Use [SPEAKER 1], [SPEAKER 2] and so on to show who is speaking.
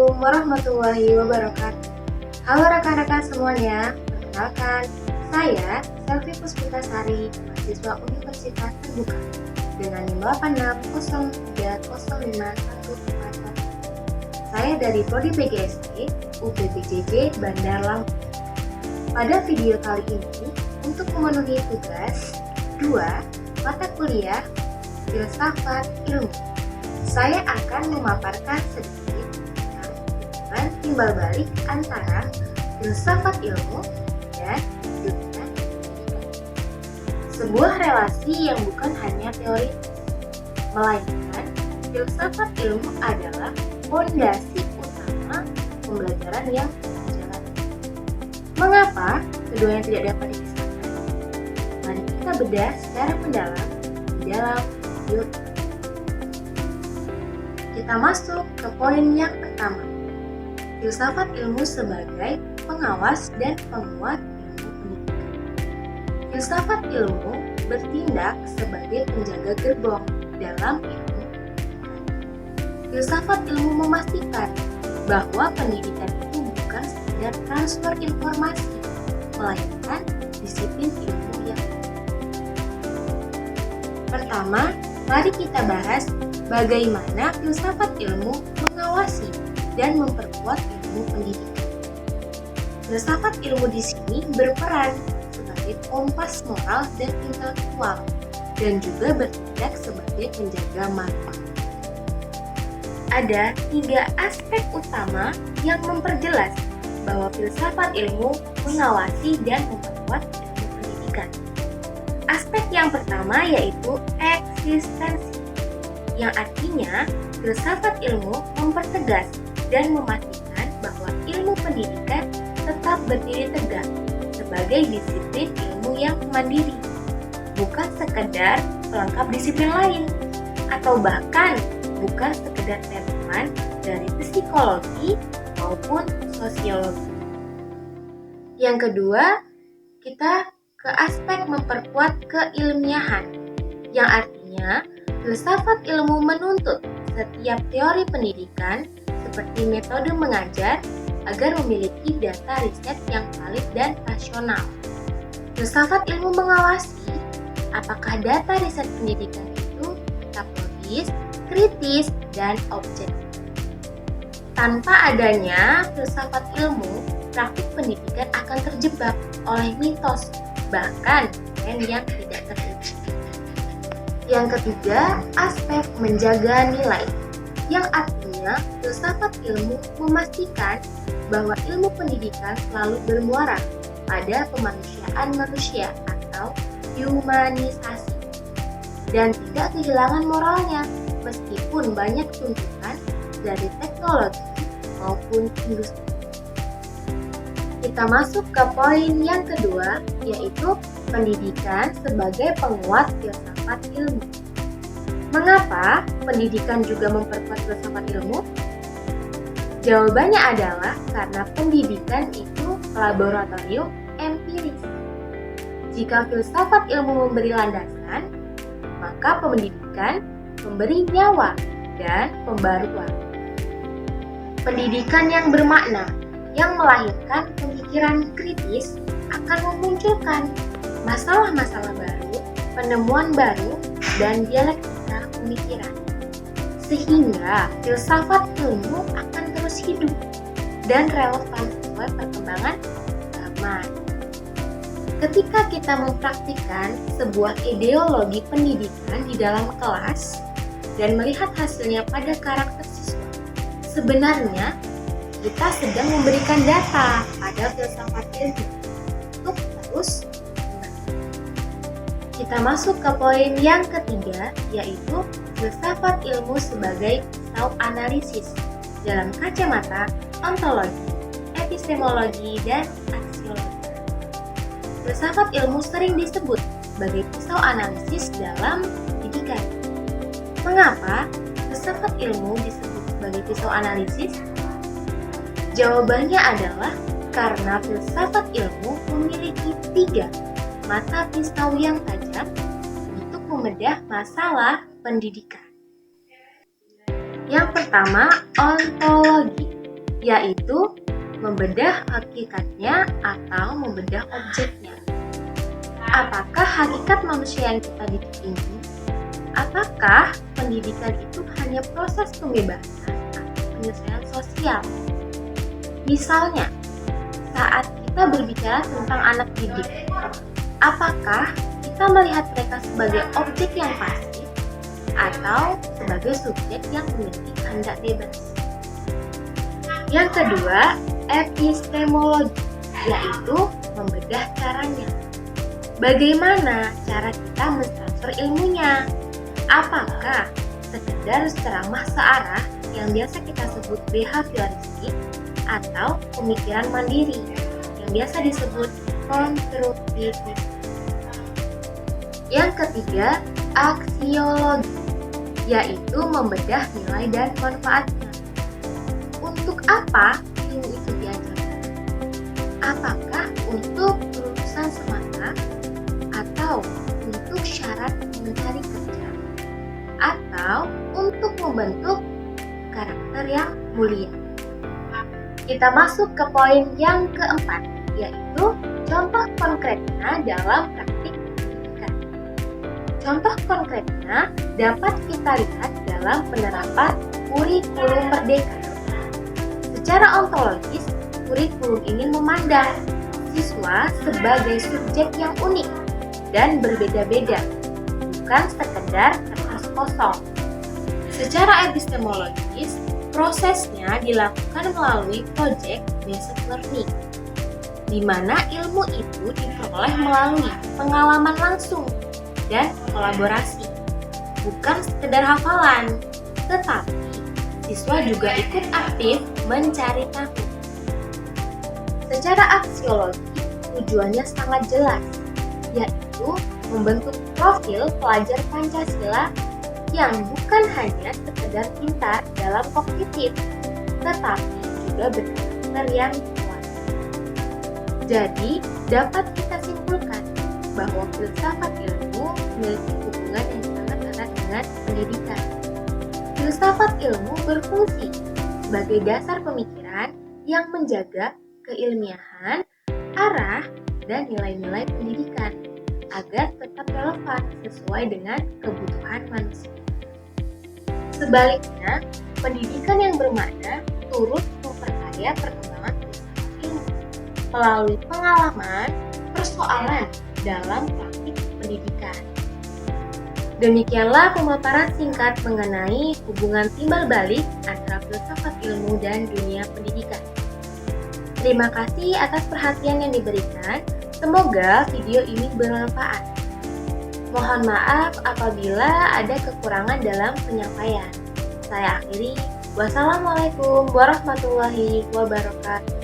[SPEAKER 1] Assalamualaikum warahmatullahi wabarakatuh. Halo rekan-rekan semuanya, perkenalkan saya Selvi Puspitasari, mahasiswa Universitas Terbuka dengan NIM 86030514. Saya dari Prodi PGSD UPBJJ Bandar Lampung. Pada video kali ini, untuk memenuhi tugas 2 mata kuliah Filsafat Ilmu, saya akan memaparkan sedikit tentang hubungan timbal balik antara filsafat ilmu dan dunia pendidikan. Sebuah relasi yang bukan hanya teoritis, melainkan filsafat ilmu adalah fondasi utama pembelajaran yang berjalan. Mengapa keduanya tidak dapat dipisahkan? Mari kita bedah secara mendalam di dalam video ini. Kita masuk ke poin yang pertama. Filsafat ilmu sebagai pengawas dan penguat ilmu pendidikan. Filsafat ilmu bertindak sebagai penjaga gerbong dalam ilmu pendidikan. Filsafat ilmu memastikan bahwa pendidikan itu bukan sekedar transfer informasi, melainkan disiplin ilmu yang pertama, mari kita bahas bagaimana filsafat ilmu mengawasi dan memperkuat ilmu pendidikan. Filsafat ilmu di sini berperan sebagai kompas moral dan intelektual dan juga bertindak sebagai penjaga marwah. Ada 3 aspek utama yang memperjelas bahwa filsafat ilmu mengawasi dan memperkuat ilmu pendidikan. Aspek yang pertama yaitu eksistensi, yang artinya filsafat ilmu mempertegas dan memastikan bahwa ilmu pendidikan tetap berdiri tegak sebagai disiplin ilmu yang mandiri, bukan sekedar pelengkap disiplin lain, atau bahkan bukan sekedar temuan dari psikologi maupun sosiologi. Yang kedua, kita ke aspek memperkuat keilmiahan, yang artinya filsafat ilmu menuntut setiap teori pendidikan seperti metode mengajar agar memiliki data riset yang valid dan rasional. Filsafat ilmu mengawasi apakah data riset pendidikan itu tetap logis, kritis, dan objektif. Tanpa adanya filsafat ilmu, praktik pendidikan akan terjebak oleh mitos, bahkan tren yang tidak teruji. Yang ketiga, aspek menjaga nilai, yang artinya filsafat ilmu memastikan bahwa ilmu pendidikan selalu bermuara pada kemanusiaan manusia atau humanisasi dan tidak kehilangan moralnya meskipun banyak tuntutan dari teknologi maupun industri. Kita masuk ke poin yang kedua, yaitu pendidikan sebagai penguat filsafat ilmu. Mengapa pendidikan juga memperkuat filsafat ilmu? Jawabannya adalah karena pendidikan itu laboratorium empiris. Jika filsafat ilmu memberi landasan, maka pendidikan memberi nyawa dan pembaruan. Pendidikan yang bermakna, yang melahirkan pemikiran kritis, akan memunculkan masalah-masalah baru, penemuan baru, dan dialektika pemikiran. Sehingga filsafat ilmu akan terus hidup dan relevan sesuai perkembangan zaman. Ketika kita mempraktikkan sebuah ideologi pendidikan di dalam kelas dan melihat hasilnya pada karakter siswa, sebenarnya kita sedang memberikan data pada filsafat ilmu untuk terus berkembang. Kita masuk ke poin yang ketiga, yaitu filsafat ilmu sebagai pisau analisis dalam kacamata ontologi, epistemologi, dan aksiologi. Filsafat ilmu sering disebut sebagai pisau analisis dalam pendidikan. Mengapa filsafat ilmu disebut sebagai pisau analisis? Jawabannya adalah karena filsafat ilmu memiliki 3 mata pisau yang tajam untuk membedah masalah pendidikan. Yang pertama, ontologi. yaitu membedah hakikatnya atau membedah objeknya. Apakah hakikat manusia yang kita didik ini? Apakah pendidikan itu hanya proses pembebasan atau penyelesaian sosial? Misalnya, saat kita berbicara tentang anak didik, apakah kita melihat mereka sebagai objek yang pasif atau sebagai subjek yang memiliki kehendak bebas? Yang kedua, epistemologi, yaitu membedah caranya. Bagaimana cara kita mentransfer ilmunya? Apakah sekedar ceramah searah yang biasa kita sebut behavioristik atau pemikiran mandiri yang biasa disebut konstruktivisme? Yang ketiga, aksiologi, yaitu membedah nilai dan manfaatnya. Untuk apa ilmu itu diajarkan? Apakah untuk lulusan semata atau untuk syarat mencari kerja atau untuk membentuk karakter yang mulia? Kita masuk ke poin yang keempat, yaitu contoh konkretnya dalam praktik pendidikan. Contoh konkretnya dapat kita lihat dalam penerapan kurikulum merdeka. Secara ontologis, kurikulum ini memandang siswa sebagai subjek yang unik dan berbeda-beda, bukan sekedar kertas kosong. Secara epistemologis, prosesnya dilakukan melalui project based learning, di mana ilmu itu diperoleh melalui pengalaman langsung dan kolaborasi, bukan sekedar hafalan, tetapi siswa juga ikut aktif mencari tahu. Secara aksiologi, tujuannya sangat jelas, yaitu membentuk profil pelajar Pancasila yang bukan hanya sekedar pintar dalam kognitif, tetapi juga berkarakter yang kuat. Jadi, dapat kita simpulkan bahwa filsafat ilmu memiliki hubungan yang sangat erat dengan pendidikan. Filsafat ilmu berfungsi sebagai dasar pemikiran yang menjaga keilmiahan, arah, dan nilai-nilai pendidikan agar tetap relevan sesuai dengan kebutuhan manusia. Sebaliknya, pendidikan yang bermakna turut memperkaya perkembangan filsafat ilmu melalui pengalaman, persoalan dalam praktik pendidikan. Demikianlah pemaparan singkat mengenai hubungan timbal balik antara filsafat ilmu dan dunia pendidikan. Terima kasih atas perhatian yang diberikan. Semoga video ini bermanfaat. Mohon maaf apabila ada kekurangan dalam penyampaian. Saya akhiri. Wassalamualaikum warahmatullahi wabarakatuh.